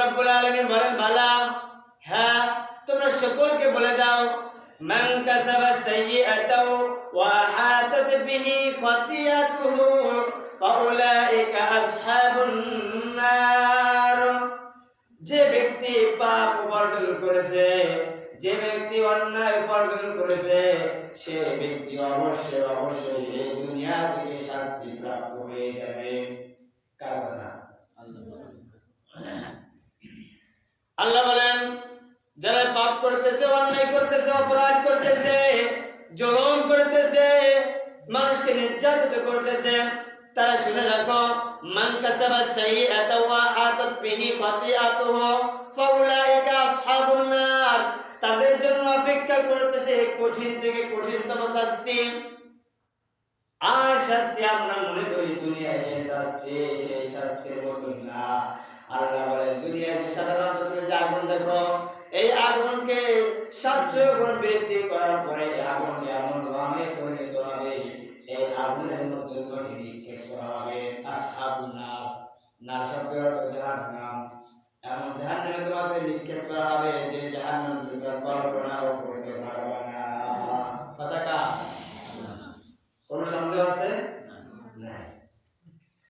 রব্বুল আলামিন বলেন বালা হ্যাঁ তোমরা সকলকে বলে দাও মান কাসাবা সাইয়্যাতাও ওয়া আহাতাত বিহি খাতিয়াতুহু ফাউলাইকা আসহাবুন নার। যে ব্যক্তি পাপ উপার্জন করেছে, যে ব্যক্তি অন্যায় উপার্জন করেছে, সে ব্যক্তি অবশ্যই অবশ্যই এই দুনিয়া থেকে শাস্তি প্রাপ্ত হয়ে যাবে। কার কথা? আল্লাহ বলেন যারা পাপ করতেছে, অন্যায় করতেছে, অপরাধ করতেছে, জুলুম করতেছে, মানুষকে নির্যাতিত করতেছে, তারা শুনে রাখো মান কাসাবা সাইয়্যাতা ওয়া আহাতাত বিহি খাতিয়াতুহু ফাউলাইকা আসহাবুন নার। তাদের জন্য অপেক্ষা করতেছে কঠিন থেকে কঠিনতম শাস্তি। আর শাস্তি আমরা মনে করি দুনিয়ায় যে শাস্তি, সেই শাস্তির মতো না। আল্লাহ বলেন দুনিয়ায় যে সাধারণত তুমি যে আগুন দেখো, এই আগুনকে 700 গুণ বৃদ্ধি করার পরে এই আগুনকে এমন রঙে পরিণত হবে, এই আগুনের মধ্যে তোমাকে নিক্ষেপ করা হবে। আসহাবুন নার, নার শব্দের অর্থ জাহান্নাম। এমন জাহান্নামে তোমাকে নিক্ষেপ করা হবে যে জাহান্নাম তোমরা কল্পনাও করতে